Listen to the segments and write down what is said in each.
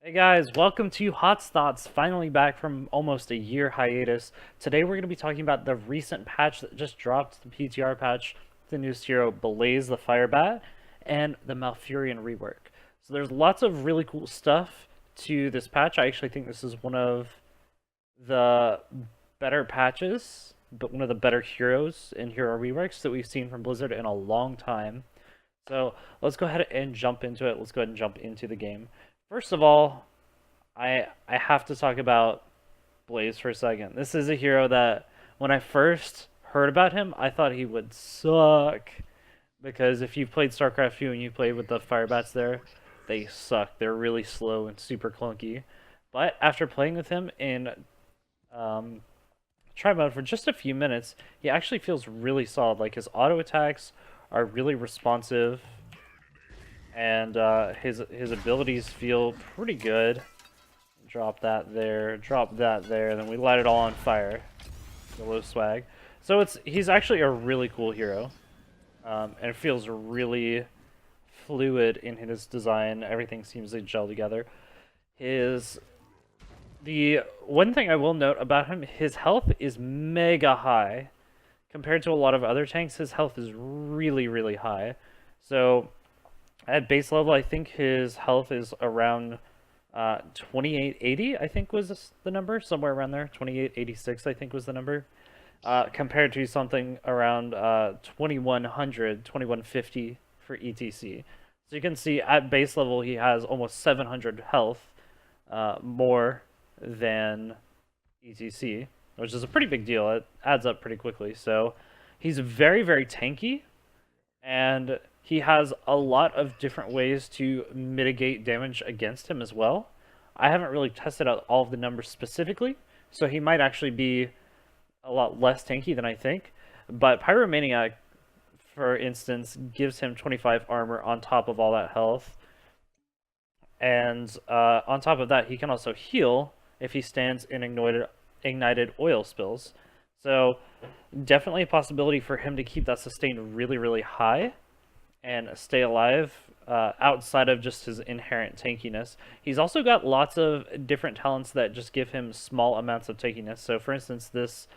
Hey guys, welcome to HotS, finally back from almost a year hiatus. Today we're going to be talking about the recent patch that just dropped, the PTR patch, the newest hero Blaze the Firebat, and the Malfurion rework. So there's lots of really cool stuff to this patch. I actually think this is one of the better patches, but one of the better heroes in hero reworks that we've seen from Blizzard in a long time. So let's go ahead and jump into it. Let's go ahead and jump into the game. First of all, I have to talk about Blaze for a second. This is a hero that when I first heard about him, I thought he would suck. Because if you've played StarCraft 2 and you played with the Firebats there, they suck. They're really slow and super clunky. But after playing with him in try mode for just a few minutes, he actually feels really solid. Like his auto attacks are really responsive, and his abilities feel pretty good. Drop that there, drop that there, and then we light it all on fire. The low swag. So he's actually a really cool hero, and it feels really fluid in his design. Everything seems to gel together. The one thing I will note about him, his health is mega high. Compared to a lot of other tanks, his health is really, really high. So at base level, I think his health is around 2880, I think was the number, somewhere around there. 2886, I think was the number. Compared to something around 2100, 2150 for ETC. So you can see at base level, he has almost 700 health more than ETC, which is a pretty big deal. It adds up pretty quickly. So he's very, very tanky, and he has a lot of different ways to mitigate damage against him as well. I haven't really tested out all of the numbers specifically, so he might actually be a lot less tanky than I think. But Pyromaniac, for instance, gives him 25 armor on top of all that health. And on top of that, he can also heal if he stands in ignited oil spills. So definitely a possibility for him to keep that sustained really, really high and stay alive outside of just his inherent tankiness. He's also got lots of different talents that just give him small amounts of tankiness. So for instance, this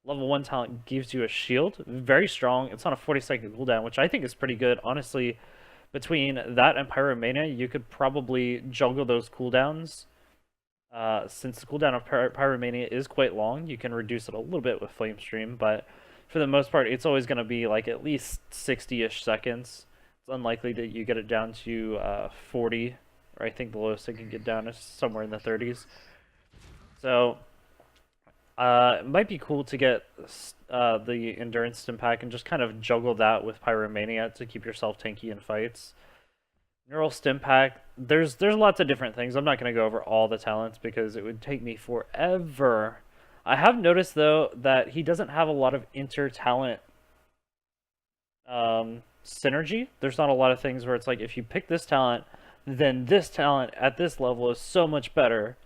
level 1 talent gives you a shield, very strong. It's on a 40-second cooldown, which I think is pretty good. Honestly, between that and Pyromania, you could probably juggle those cooldowns. Since the cooldown of Pyromania is quite long, you can reduce it a little bit with Flame Stream, but for the most part, it's always going to be like at least 60-ish seconds. It's unlikely that you get it down to 40, or I think the lowest it can get down is somewhere in the 30s. So it might be cool to get the Endurance Stim Pack and just kind of juggle that with Pyromania to keep yourself tanky in fights. Neural Stim Pack, there's lots of different things. I'm not going to go over all the talents because it would take me forever. I have noticed, though, that he doesn't have a lot of inter-talent synergy. There's not a lot of things where it's like, if you pick this talent, then this talent at this level is so much better.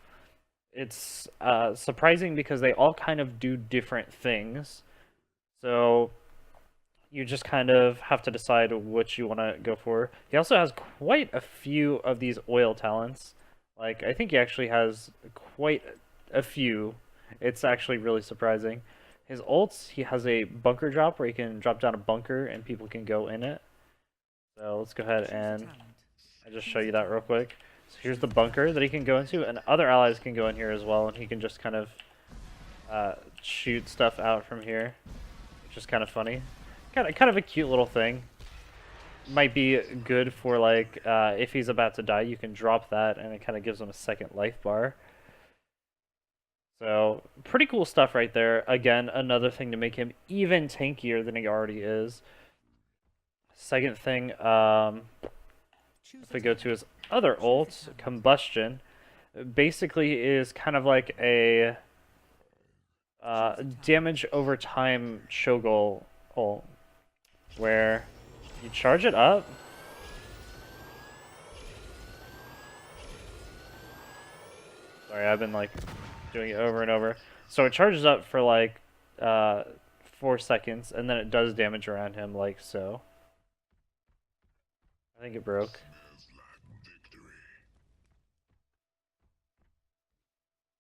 It's surprising because they all kind of do different things. So you just kind of have to decide which you want to go for. He also has quite a few of these oil talents. Like, I think he actually has quite a few. It's actually really surprising. His ults, he has a bunker drop where he can drop down a bunker and people can go in it. So let's go ahead and I'll just show you that real quick. So here's the bunker that he can go into, and other allies can go in here as well, and he can just kind of shoot stuff out from here, which is kind of funny. Kind of a cute little thing. Might be good for, like, if he's about to die, you can drop that, and it kind of gives him a second life bar. So, pretty cool stuff right there. Again, another thing to make him even tankier than he already is. Second thing, if we go to his other ult, Combustion, basically is kind of like a damage over time Shogal ult, where you charge it up. Sorry, I've been like doing it over and over. So it charges up for like 4 seconds, and then it does damage around him like so. I think it broke.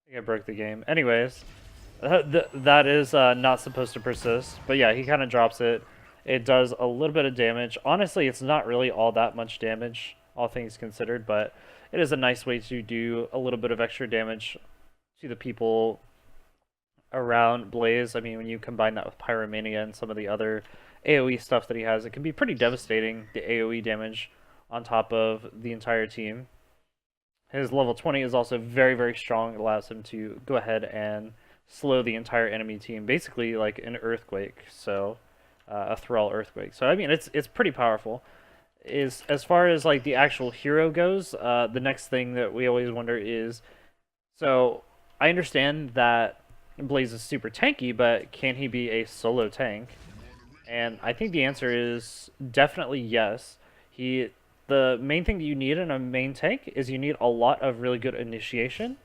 think I broke the game. Anyways, that is not supposed to persist. But yeah, he kind of drops it. It does a little bit of damage. Honestly, it's not really all that much damage, all things considered, but it is a nice way to do a little bit of extra damage to the people around Blaze. I mean, when you combine that with Pyromania and some of the other AoE stuff that he has, it can be pretty devastating, the AoE damage on top of the entire team. His level 20 is also very, very strong. It allows him to go ahead and slow the entire enemy team, basically like an earthquake, so a thrall earthquake. So I mean, it's pretty powerful. Is as far as like the actual hero goes, the next thing that we always wonder is, so I understand that Blaze is super tanky, but can he be a solo tank? And I think the answer is definitely yes. The main thing that you need in a main tank is you need a lot of really good initiation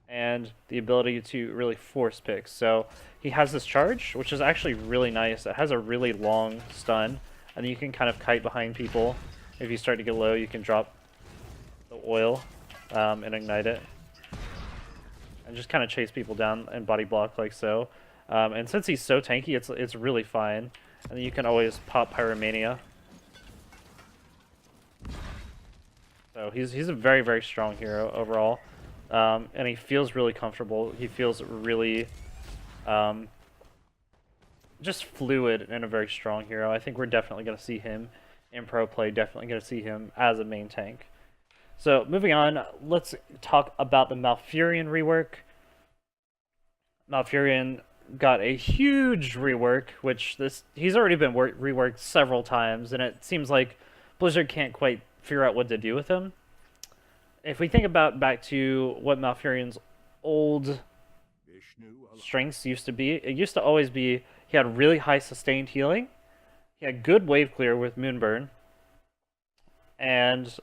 and the ability to really force picks. So he has this charge, which is actually really nice. It has a really long stun, and you can kind of kite behind people. If you start to get low, you can drop the oil and ignite it. And just kind of chase people down and body block like so. And since he's so tanky, it's really fine. And then you can always pop Pyromania. So he's a very, very strong hero overall. And he feels really comfortable. He feels really just fluid and a very strong hero. I think we're definitely going to see him in pro play, definitely going to see him as a main tank. So moving on, let's talk about the Malfurion rework. Malfurion got a huge rework, which he's already been reworked several times, and it seems like Blizzard can't quite figure out what to do with him. If we think about back to what Malfurion's old strengths used to be, it used to always be he had really high sustained healing, he had good wave clear with Moonburn, and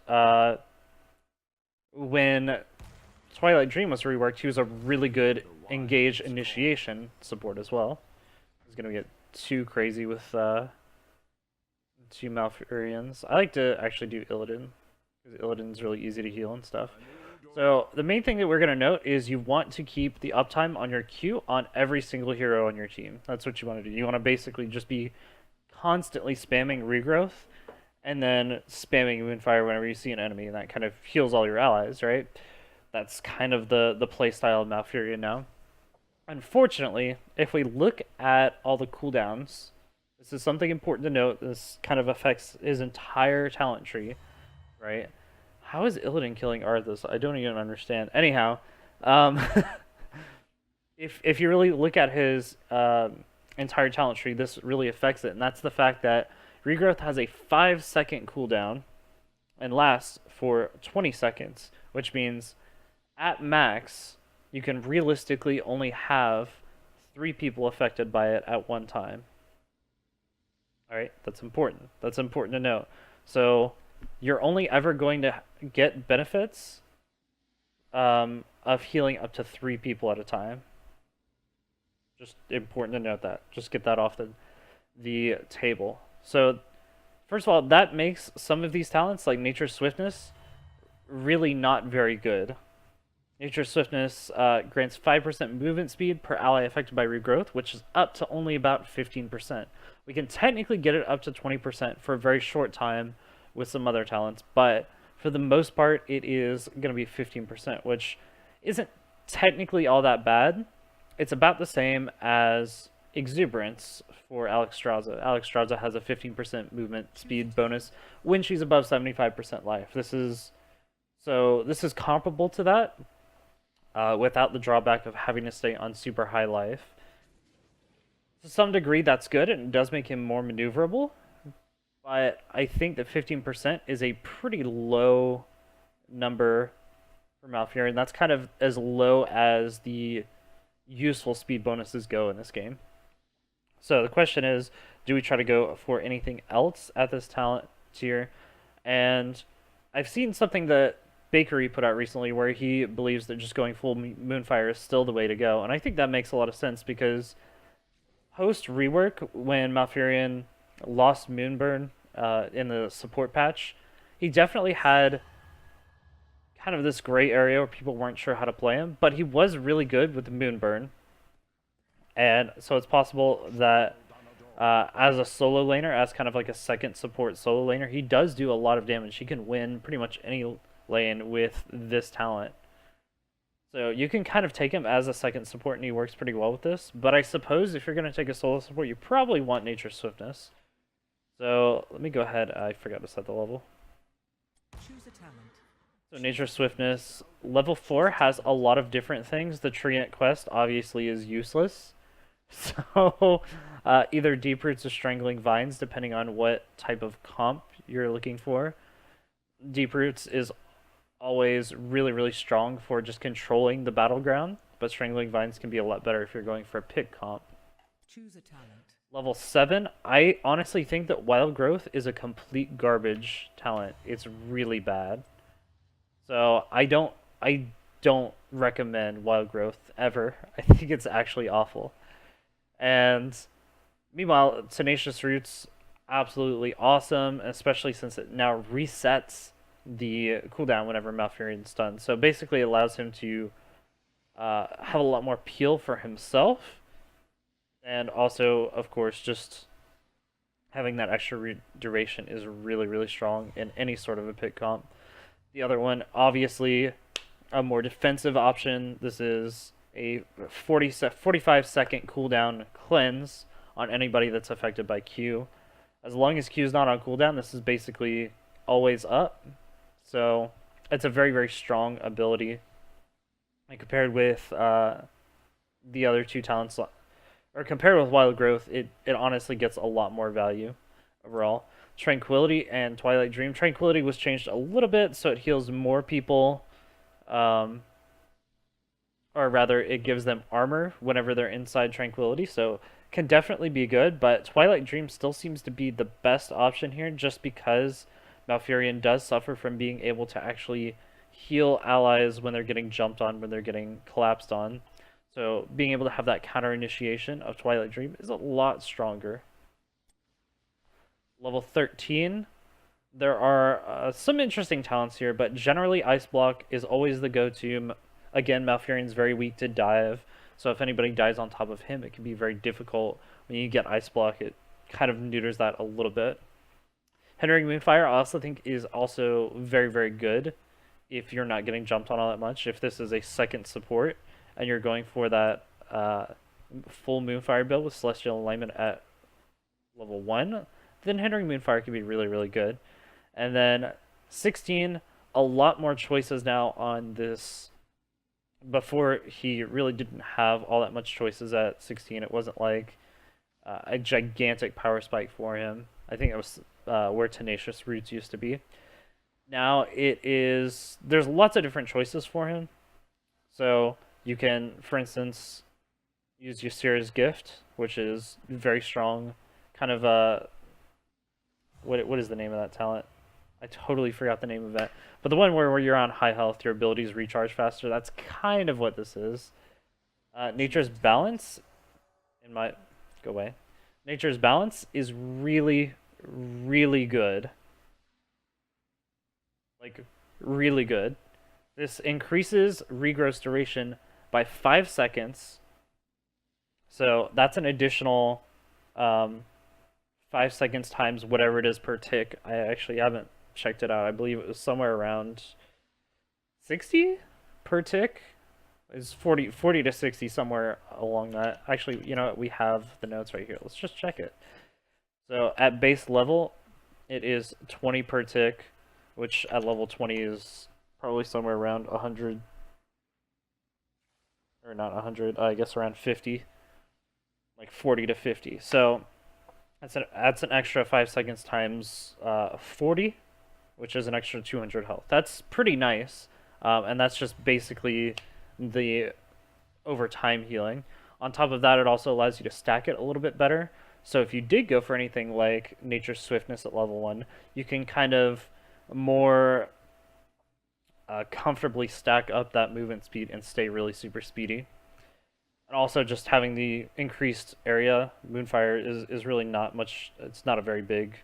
when Twilight Dream was reworked, he was a really good engage initiation support as well. He's gonna get too crazy with two Malfurions. I like to actually do Illidan, because Illidan's really easy to heal and stuff. So the main thing that we're going to note is you want to keep the uptime on your Q on every single hero on your team. That's what you want to do. You want to basically just be constantly spamming regrowth and then spamming Moonfire whenever you see an enemy, and that kind of heals all your allies, right? That's kind of the playstyle of Malfurion now. Unfortunately, if we look at all the cooldowns, this is something important to note. This kind of affects his entire talent tree, right? How is Illidan killing Arthas? I don't even understand. Anyhow, if you really look at his entire talent tree, this really affects it, and that's the fact that Regrowth has a 5-second cooldown and lasts for 20 seconds, which means at max, you can realistically only have 3 people affected by it at one time. Alright, that's important. That's important to note. So, you're only ever going to get benefits of healing up to 3 people at a time. Just important to note that. Just get that off the table. So, first of all, that makes some of these talents, like Nature's Swiftness, really not very good. Nature's Swiftness grants 5% movement speed per ally affected by regrowth, which is up to only about 15%. We can technically get it up to 20% for a very short time with some other talents, but for the most part, it is going to be 15%, which isn't technically all that bad. It's about the same as Exuberance for Alexstrasza. Alexstrasza has a 15% movement speed bonus when she's above 75% life. This is comparable to that, without the drawback of having to stay on super high life. To some degree, that's good, and it does make him more maneuverable. But I think that 15% is a pretty low number for Malfurion. That's kind of as low as the useful speed bonuses go in this game. So the question is, do we try to go for anything else at this talent tier? And I've seen something that Bakery put out recently where he believes that just going full Moonfire is still the way to go. And I think that makes a lot of sense because post-rework, when Malfurion lost Moonburn in the support patch, he definitely had kind of this gray area where people weren't sure how to play him, but he was really good with the Moonburn. And so it's possible that as a solo laner, as kind of like a second support solo laner, he does do a lot of damage. He can win pretty much any lane with this talent. So you can kind of take him as a second support, and he works pretty well with this. But I suppose if you're going to take a solo support, you probably want Nature's Swiftness. So let me go ahead. I forgot to set the level. Choose a talent. So Nature's Swiftness, level 4 has a lot of different things. The Treant quest obviously is useless. So either Deep Roots or Strangling Vines, depending on what type of comp you're looking for. Deep Roots is always really, really strong for just controlling the battleground, but Strangling Vines can be a lot better if you're going for a pick comp. Choose a talent. Level 7, I honestly think that Wild Growth is a complete garbage talent. It's really bad. So I don't recommend Wild Growth ever. I think it's actually awful. And meanwhile, Tenacious Roots, absolutely awesome, especially since it now resets the cooldown whenever Malfurion's stunned. So basically it allows him to have a lot more peel for himself. And also, of course, just having that extra duration is really, really strong in any sort of a pick comp. The other one, obviously, a more defensive option. This is a 45-second cooldown cleanse on anybody that's affected by Q. As long as Q is not on cooldown, this is basically always up. So it's a very, very strong ability. And compared with the other two talents, or compared with Wild Growth, it honestly gets a lot more value overall. Tranquility and Twilight Dream. Tranquility was changed a little bit, so it heals more people. Or rather, it gives them armor whenever they're inside Tranquility, so can definitely be good, but Twilight Dream still seems to be the best option here just because Malfurion does suffer from being able to actually heal allies when they're getting jumped on, when they're getting collapsed on. So being able to have that counter initiation of Twilight Dream is a lot stronger. Level 13, there are some interesting talents here, but generally Ice Block is always the go-to. Again, Malfurion's very weak to dive, so if anybody dies on top of him, it can be very difficult. When you get Ice Block, it kind of neuters that a little bit. Hindering Moonfire, I also think, is also very, very good if you're not getting jumped on all that much. If this is a second support, and you're going for that full Moonfire build with Celestial Alignment at level 1, then Hindering Moonfire can be really, really good. And then 16, a lot more choices now on this. Before, he really didn't have all that much choices at 16. It wasn't like a gigantic power spike for him. I think it was where Tenacious Roots used to be. Now it is, there's lots of different choices for him. So you can, for instance, use Ysera's Gift, which is very strong. Kind of what is the name of that talent? I totally forgot the name of it. But the one where you're on high health, your abilities recharge faster, that's kind of what this is. Nature's Balance, go away. Nature's Balance is really, really good. Like, really good. This increases regrowth duration by 5 seconds. So that's an additional 5 seconds times whatever it is per tick. I actually haven't checked it out. I believe it was somewhere around 60 per tick. It's 40 to 60, somewhere along that. Actually, you know what? We have the notes right here. Let's just check it. So at base level, it is 20 per tick, which at level 20 is probably somewhere around 100. Or not 100, I guess around 50. Like 40 to 50. So that's an extra 5 seconds times 40, which is an extra 200 health. That's pretty nice, and that's just basically the overtime healing. On top of that, it also allows you to stack it a little bit better. So if you did go for anything like Nature's Swiftness at level 1, you can kind of more comfortably stack up that movement speed and stay really super speedy. And also just having the increased area, Moonfire is really not much, it's not a very big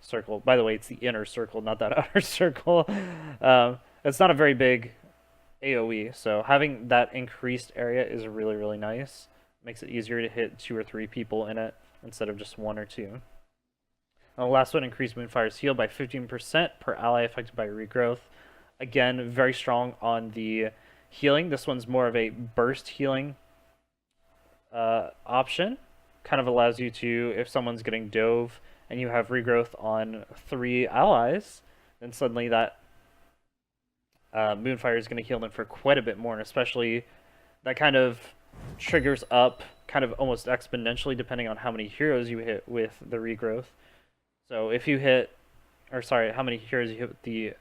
circle. By the way, it's the inner circle, not that outer circle. It's not a very big AoE, so having that increased area is really, really nice. Makes it easier to hit 2 or 3 people in it instead of just 1 or 2. And the last one, increased Moonfire's heal by 15% per ally affected by regrowth. Again, very strong on the healing. This one's more of a burst healing option. Kind of allows you to, if someone's getting dove and you have regrowth on 3 allies, then suddenly that Moonfire is going to heal them for quite a bit more, and especially that kind of triggers up kind of almost exponentially depending on how many heroes you hit with the regrowth. So if you hit, or sorry, how many heroes you hit with the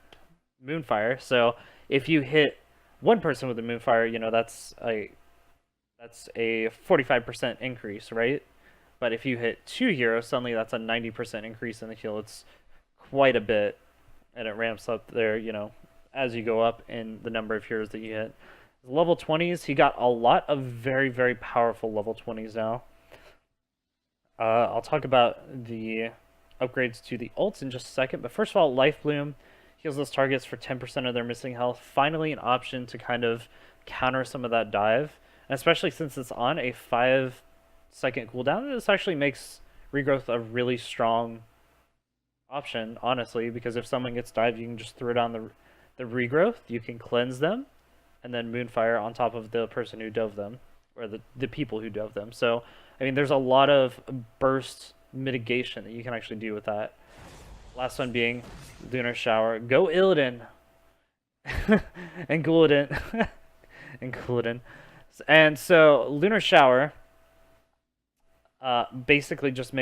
Moonfire. So if you hit one person with the Moonfire, you know, that's a 45% increase, right? But if you hit 2 heroes, suddenly that's a 90% increase in the heal. It's quite a bit, and it ramps up there, you know, as you go up in the number of heroes that you hit. Level 20s, he got a lot of very, very powerful level 20s now. I'll talk about the upgrades to the ults in just a second, but first of all, Life Bloom heals those targets for 10% of their missing health. Finally, an option to kind of counter some of that dive, and especially since it's on a 5-second cooldown, this actually makes regrowth a really strong option, honestly, because if someone gets dived, you can just throw down the regrowth, you can cleanse them, and then Moonfire on top of the person who dove them, or the people who dove them. So, I mean, there's a lot of burst mitigation that you can actually do with that. Last one being Lunar Shower. Go Illidan! and Gullidan. and Gullidan. And so, Lunar Shower basically just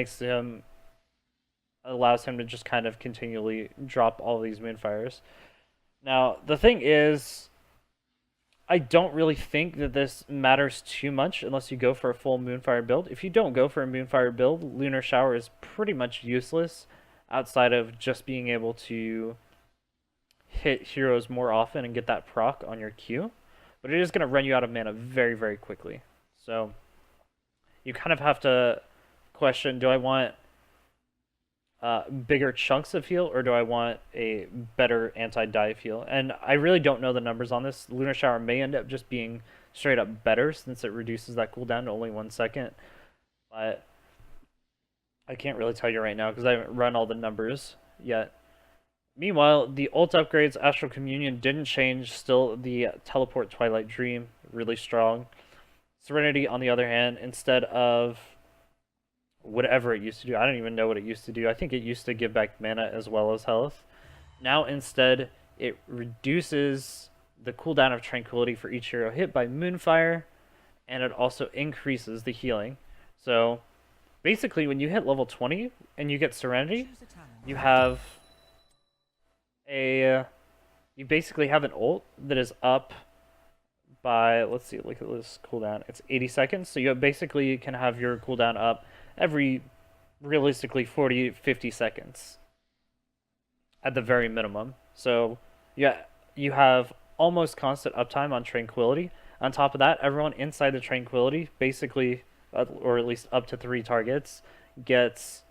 allows him to just kind of continually drop all these Moonfires. Now, the thing is, I don't really think that this matters too much unless you go for a full Moonfire build. If you don't go for a Moonfire build, Lunar Shower is pretty much useless outside of just being able to hit heroes more often and get that proc on your Q. But it is going to run you out of mana very, very quickly. So you kind of have to question, do I want bigger chunks of heal, or do I want a better anti-dive heal? And I really don't know the numbers on this. Lunar Shower may end up just being straight up better since it reduces that cooldown to only 1 second. But I can't really tell you right now because I haven't run all the numbers yet. Meanwhile, the ult upgrades, Astral Communion didn't change. Still the Teleport Twilight Dream, really strong. Serenity, on the other hand, instead of whatever it used to do. I don't even know what it used to do. I think it used to give back mana as well as health. Now instead, it reduces the cooldown of Tranquility for each hero hit by Moonfire, and it also increases the healing. So basically, when you hit level 20 and you get Serenity, you have you basically have an ult that is up by, let's see, look at this cooldown. It's 80 seconds, so you basically can have your cooldown up every, realistically, 40-50 seconds at the very minimum. So yeah, you have almost constant uptime on Tranquility. On top of that, everyone inside the Tranquility, basically, or at least up to 3 targets, gets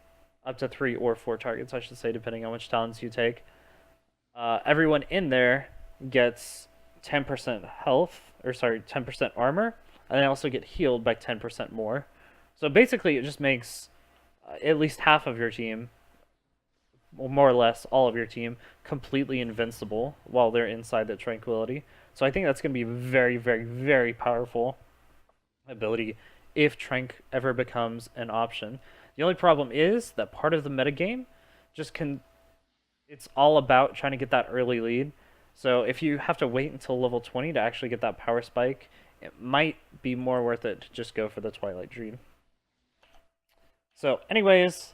up to 3 or 4 targets, I should say, depending on which talents you take. Everyone in there gets 10% health, or sorry, 10% armor, and they also get healed by 10% more. So basically, it just makes at least half of your team, or more or less all of your team, completely invincible while they're inside the Tranquility. So I think that's going to be a very, very, very powerful ability if Trank ever becomes an option. The only problem is that part of the metagame just it's all about trying to get that early lead. So if you have to wait until level 20 to actually get that power spike, it might be more worth it to just go for the Twilight Dream. So anyways,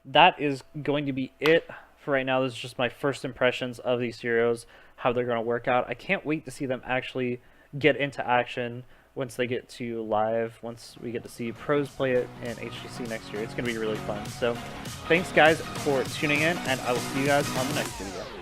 that is going to be it for right now. This is just my first impressions of these heroes, how they're going to work out. I can't wait to see them actually get into action once they get to live, once we get to see pros play it in HGC next year. It's going to be really fun. So thanks guys for tuning in, and I will see you guys on the next video.